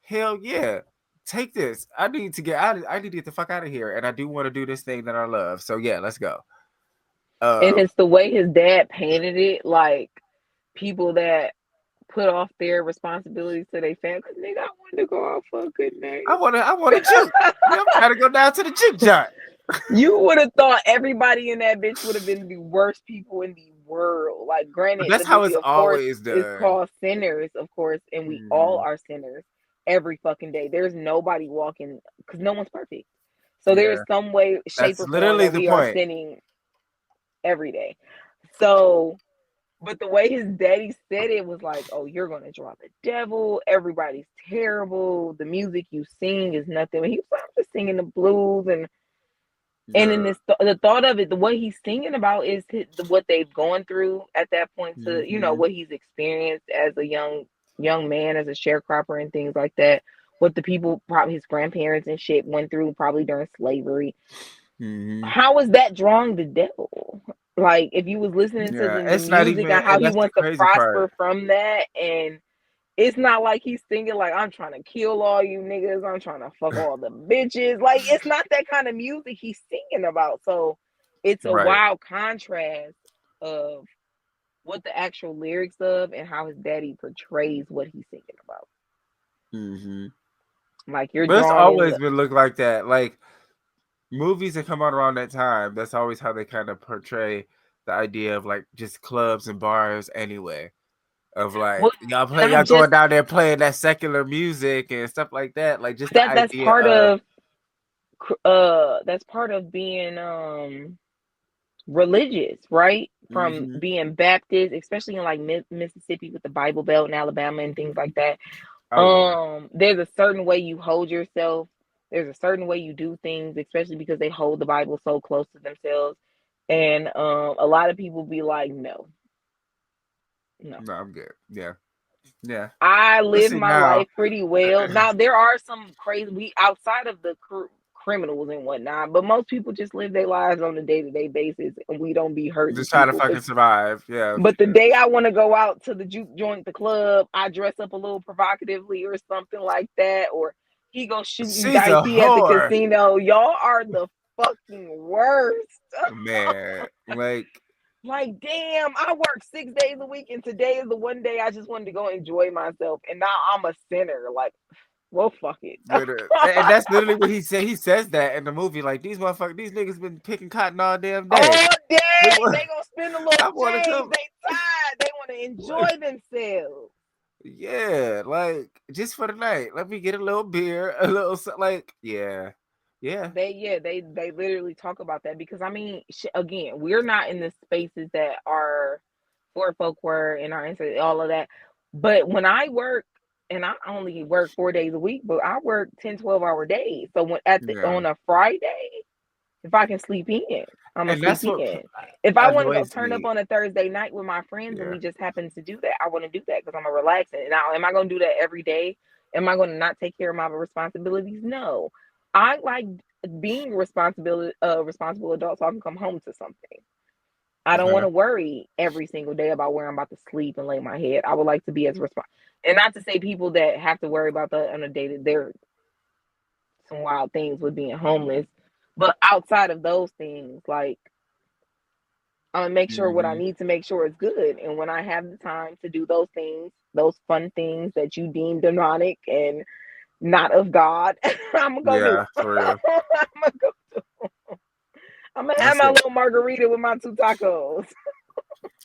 Hell yeah. Take this. I need to get out. I need to get the fuck out of here, and I do want to do this thing that I love. So yeah, let's go. And it's the way his dad painted it, like people that put off their responsibilities to their family. Cause nigga, I wanted to go out for a good night. I want to juke. I'm trying to go down to the juke joint. You would have thought everybody in that bitch would have been the worst people in the world. Like, granted, But that's the how movie, it's of course, always is done. called Sinners, of course, and we all are sinners every fucking day. There's nobody walking because no one's perfect. So there's some way, shape, That's or form literally that the we are point. sinning every day. So, but the way his daddy said it was like, "Oh, you're gonna draw the devil. Everybody's terrible. The music you sing is nothing." He was like, "I'm just singing the blues and in this, the thought of it, the what he's singing about is what they've gone through at that point to, what he's experienced as a young man, as a sharecropper and things like that. What the people, probably his grandparents and shit, went through probably during slavery. How is that drawing the devil? Like, if you was listening to the It's not music even, and how and he that's the wants to crazy prosper part. from that, and it's not like he's thinking like, I'm trying to kill all you niggas, I'm trying to fuck all the bitches. Like, it's not that kind of music he's singing about. So it's a Right. wild contrast of what the actual lyrics of and how his daddy portrays what he's singing about. Like, you're But it's drawn in always been look like that. Like movies that come out around that time, that's always how they kind of portray the idea of like just clubs and bars anyway. Of like y'all going down there playing that secular music and stuff like that. Like just the idea that's part of being religious, right? From being Baptist, especially in like Mississippi with the Bible Belt in Alabama and things like that. There's a certain way you hold yourself. There's a certain way you do things, especially because they hold the Bible so close to themselves. And a lot of people be like, no, I'm good. Yeah. I live my life pretty well. Now there are some crazy outside of the criminals and whatnot, but most people just live their lives on a day-to-day basis, and we don't be hurting. Just trying to fucking survive. Yeah. But the day I want to go out to the juke joint, the club, I dress up a little provocatively or something like that, or he go shooting dicey at the casino. Y'all are the fucking worst. Man, like, damn, I work 6 days a week, and today is the one day I just wanted to go enjoy myself, and now I'm a sinner. Like, well, fuck it. And that's literally what he said. He says that in the movie. Like, these niggas been picking cotton all damn day. All day. They gonna spend a little change. They tired. They want to enjoy themselves. Yeah, like, just for the night. Let me get a little beer, a little, like, yeah. They literally talk about that because, I mean, again, we're not in the spaces that our poor folk were in our ancestors, all of that. But when I work, and I only work 4 days a week, but I work 10, 12-hour days. So on a Friday, if I can sleep in, I'm gonna sleep in. If I want to go turn up on a Thursday night with my friends and we just happen to do that, I want to do that because I'm a relaxing. Now, am I gonna do that every day? Am I gonna not take care of my responsibilities? No. I like being responsible adult so I can come home to something. I don't want to worry every single day about where I'm about to sleep and lay my head. I would like to be as responsible. And not to say people that have to worry about that on a day that there are some wild things with being homeless. But outside of those things, like, I'm gonna make sure what I need to make sure is good. And when I have the time to do those things, those fun things that you deem demonic and not of God. I'm gonna go Yeah, for real. do. I'm gonna have That's my it. little margarita with my 2 tacos.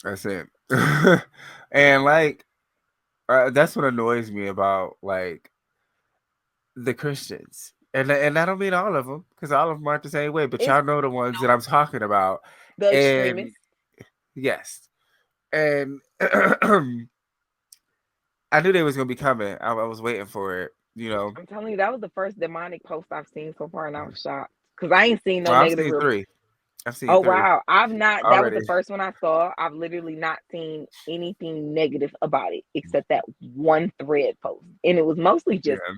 That's it. And like that's what annoys me about like the Christians. And I don't mean all of them because all of them aren't the same way, but It's y'all know the ones that I'm talking about. the And extremists. yes, and I knew they was gonna be coming. I was waiting for it. You know, I'm telling you, that was the first demonic post I've seen so far, and I was shocked because I ain't seen no well, I've negative. seen three. I've seen Oh three wow, I've not. That was the already. first one I saw. I've literally not seen anything negative about it except that one thread post, and it was mostly just Yeah,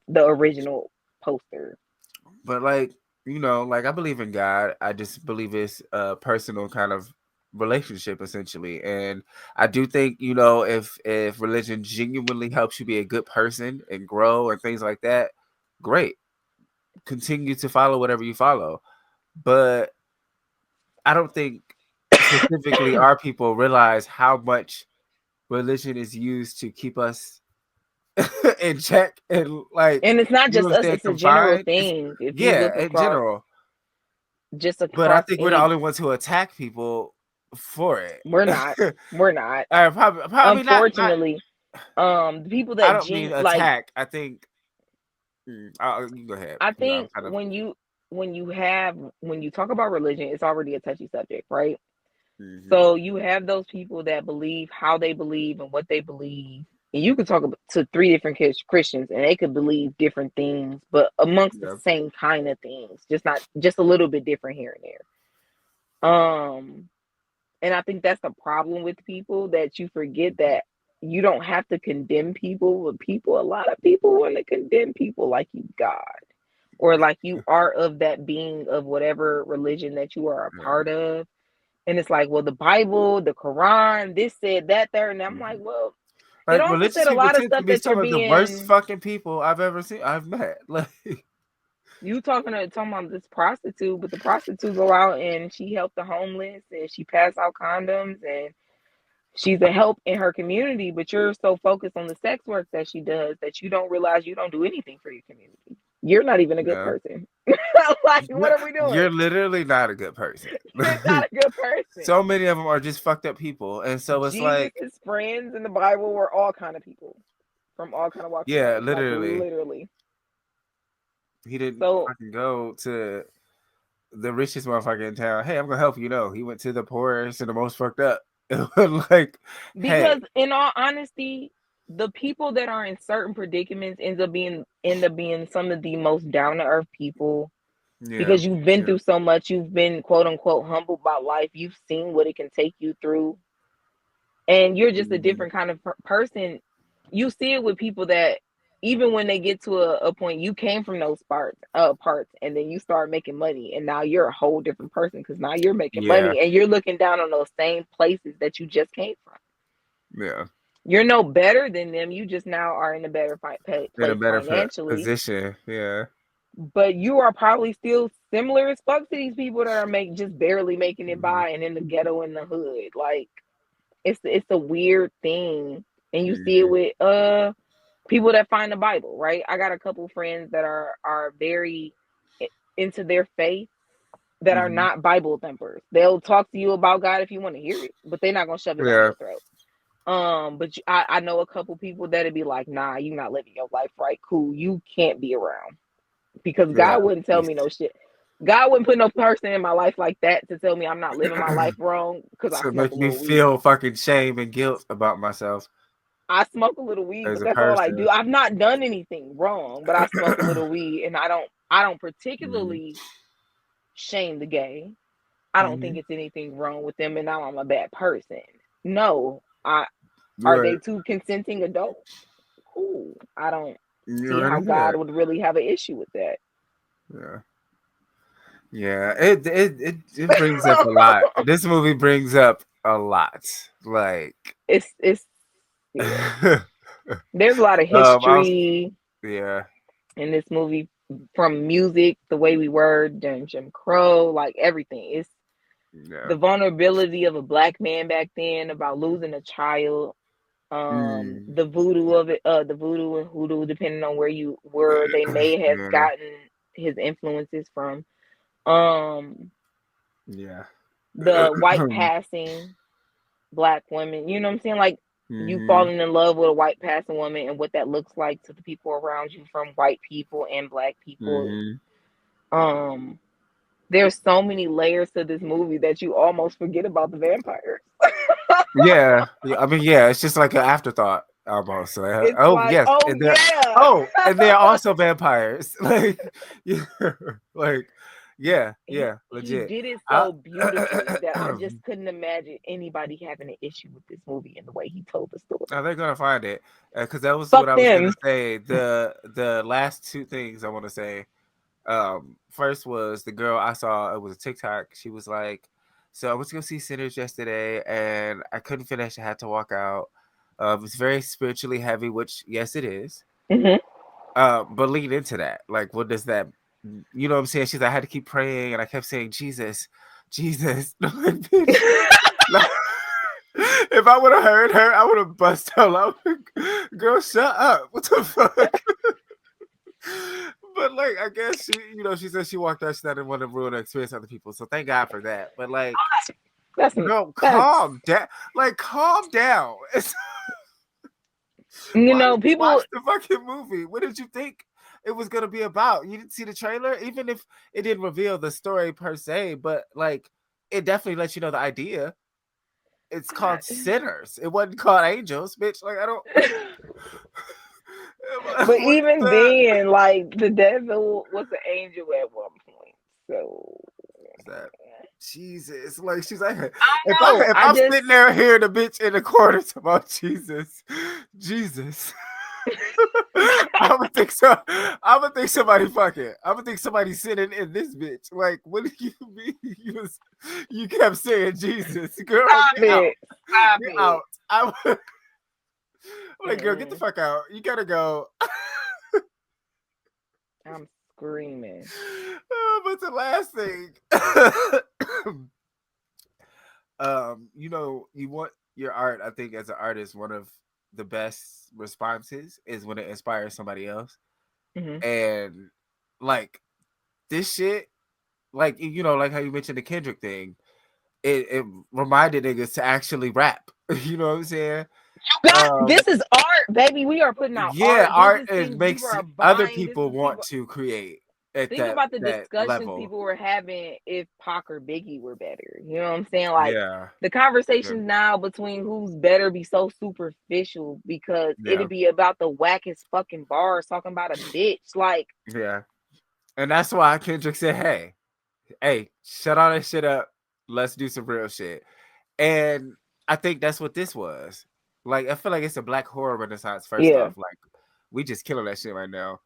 the original poster. but like like I believe in God. I just believe it's a personal kind of relationship essentially, and I do think if religion genuinely helps you be a good person and grow and things like that, great. Continue to follow whatever you follow, but I don't think specifically our people realize how much religion is used to keep us in check and like And it's not just us; it's a general confined. It's thing. If you yeah, look in across, general. just But I across think we're the any, only ones who attack people for it. we're not. We're not. Probably not. Unfortunately, the people I that don't mean like, attack. I think. You go ahead. I 'Cause I'm think kind of. when you talk about religion, it's already a touchy subject, right? Mhm. So you have those people that believe how they believe and what they believe. And you could talk to 3 different Christians and they could believe different things, but amongst the Yeah. same kind of things, just a little bit different here and there. And I think that's the problem with people, that you forget that you don't have to condemn people, but a lot of people want to condemn people like you God, or like you are of that being of whatever religion that you are a Yeah. part of. And it's like, well, the Bible, the Quran, this said that, there. And I'm like, Mhm. well, it Like also religious said a people lot of tend to stuff be that you're some of the worst being, fucking people I've ever seen. I've met. Like. you talking about this prostitute, but the prostitute go out and she helped the homeless and she passed out condoms and she's a help in her community, but you're so focused on the sex work that she does that you don't realize you don't do anything for your community. You're not even a good Yeah. person. Like, what are we You're doing? literally not a good person. You're not a good person. So many of them are just fucked up people, and so it's like, Jesus' friends in the Bible were all kind of people from all kind of walks of yeah, life, like literally, literally. he didn't So fucking go to the richest motherfucker in town. Hey, I'm gonna help you. No, he went to the poorest and the most fucked up. Like, because hey, in all honesty, the people that are in certain predicaments end up being some of the most down to earth people, yeah, because you've been yeah, through so much, you've been quote unquote humbled by life, you've seen what it can take you through, and you're just a mhm, different kind of person. You see it with people that even when they get to a point, you came from those parts, and then you start making money, and now you're a whole different person because now you're making yeah, money and you're looking down on those same places that you just came from. yeah, You're no better than them. You just now are in a better in a place better financially, position. Yeah, but you are probably still similar as fuck to these people that are just barely making it mhm, by and in the ghetto, in the hood. Like, it's a weird thing, and you see it mhm, with people that find the Bible, right? I got a couple friends that are very into their faith, that are mhm, not Bible thumpers. They'll talk to you about God if you want to hear it, but they're not gonna shove it down yeah, your throat. But I know a couple people that'd be like, nah, you're not living your life right. Cool, you can't be around, because yeah. God wouldn't tell me no shit. God wouldn't put no person in my life like that to tell me I'm not living my life wrong because I To smoke make a me little weed. feel fucking shame and guilt about myself I smoke a little weed, as but a that's all I person. do. I've not done anything wrong, but I smoke a little weed, and I don't Mhm, particularly shame the gay. I don't think mhm. it's anything wrong with them, and now I'm a bad person. No, are they Right. two consenting adults? Cool. I don't You see how already God said. would really have an issue with that. Yeah. Yeah. It brings up a lot. This movie brings up a lot. Like It's yeah. There's a lot of I was, history yeah. in this movie, from music, the way we were during Jim Crow, like everything. It's Yeah. the vulnerability of a black man back then, about losing a child. The voodoo of it, the voodoo and hoodoo, depending on where they may have Yeah. gotten his influences from. Yeah. The white passing black women, you know what I'm saying? Like you falling in love with a white passing woman and what that looks like to the people around you, from white people and black people. There's so many layers to this movie that you almost forget about the vampires. Yeah. I mean, yeah, it's just like an afterthought almost. It's Oh like, yes, oh and they're yeah. and they're also vampires. Like, yeah, like, yeah, He legit. did it so beautifully that I just couldn't imagine anybody having an issue with this movie and the way he told the story. They're gonna find it because that was Fuck what I was them. gonna say. The last two things I want to say. First was the girl I saw. It was a TikTok. She was like, "So I went to go see Sinners yesterday, and I couldn't finish. I had to walk out. It's very spiritually heavy, which yes, it is. But lean into that. Like, what does that? You know what I'm saying? She's like, I had to keep praying, and I kept saying, Jesus, Jesus." If I would have heard her, I would have bust out. Girl, shut up. What the fuck? But like, I guess she, she said she walked out. She didn't want to ruin the experience of other people. So thank God for that. But like, calm down. Like, calm down. People watch the fucking movie. What did you think it was gonna be about? You didn't see the trailer, even if it didn't reveal the story per se. But like, it definitely lets you know the idea. It's called Sinners. It wasn't called Angels, bitch. Like, I don't. But even then, like, the devil was an angel at one point. So that Jesus, like, she's like, if I'm sitting there hearing a bitch in the corner about Jesus, I'm gonna think somebody fucking. I'm gonna think somebody sitting in this bitch. Like, what do you mean? You kept saying Jesus, girl. Get out. I'm like, girl, get the fuck out. You gotta go. I'm screaming. But the last thing, you want your art. I think as an artist, one of the best responses is when it inspires somebody else. And like this shit, like, like how you mentioned the Kendrick thing, it reminded niggas to actually rap. You know what I'm saying? This is art, baby. We are putting out art. It makes other people want to create. Think about the discussions people were having if Pac or Biggie were better. You know what I'm saying? Like, the conversations now between who's better be so superficial because it'd be about the wackest fucking bars talking about a bitch. Like, and that's why Kendrick said, hey, shut all that shit up. Let's do some real shit. And I think that's what this was. Like, I feel like it's a black horror renaissance. First off, like, we just killing that shit right now.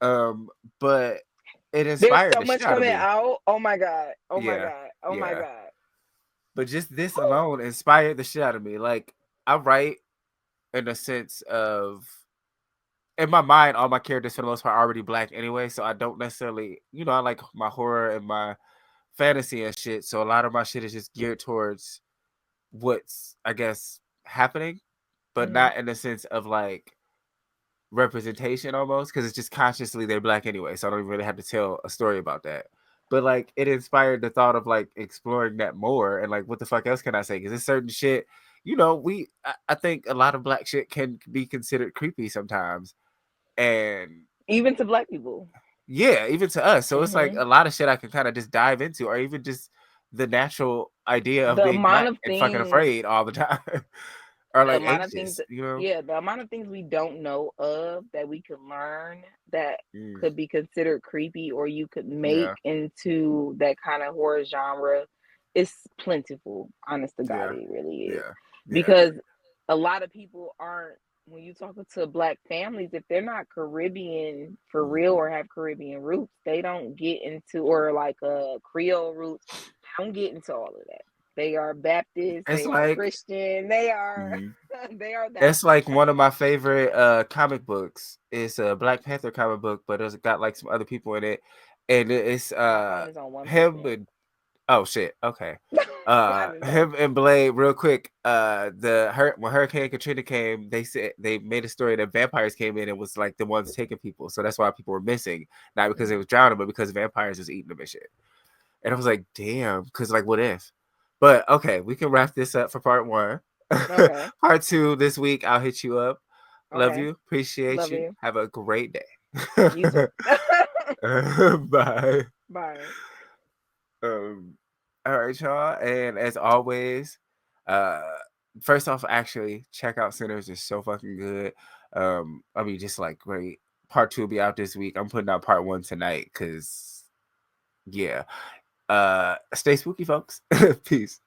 But it inspired There's so much coming out. Oh my god. Oh my god. But just this alone inspired the shit out of me. Like, I write in a sense of, in my mind, all my characters for the most part are already black anyway. So I don't necessarily, I like my horror and my fantasy and shit. So a lot of my shit is just geared towards what's, I guess, happening, but not in the sense of like representation almost, because it's just consciously they're black anyway, so I don't even really have to tell a story about that. But like, it inspired the thought of like exploring that more, and like, what the fuck else can I say? Because it's certain shit, I think a lot of black shit can be considered creepy sometimes, and even to black people, even to us. So it's like a lot of shit I can kind of just dive into, or even just the natural idea of being black and fucking afraid all the time. Or like anxious, the amount of things we don't know of that we could learn that could be considered creepy or you could make into that kind of horror genre is plentiful. Honest to God, it really is. Because a lot of people aren't, when you talk to black families, if they're not Caribbean for real or have Caribbean roots, they don't get into, or like Creole roots, they don't get into all of that. They are Baptist, they are Christian, they are they are that. It's like one of my favorite comic books. It's a Black Panther comic book, but it's got like some other people in it. And it's him and Oh shit. Okay. I didn't know. Him and Blade, real quick. When Hurricane Katrina came, they said they made a story that vampires came in and was like the ones taking people. So that's why people were missing, not because they was drowning, but because vampires was eating them and shit. And I was like, damn, because like, what if? But okay, we can wrap this up for part 1. Okay. Part 2 this week. I'll hit you up. Love Okay. you. Appreciate Love you. you. Have a great day. You too. Bye. Bye. All right, y'all. And as always, first off, actually, check out Sinners. It's so fucking good. I mean, just like great. Part 2 will be out this week. I'm putting out part 1 tonight because yeah. Stay spooky, folks. Peace.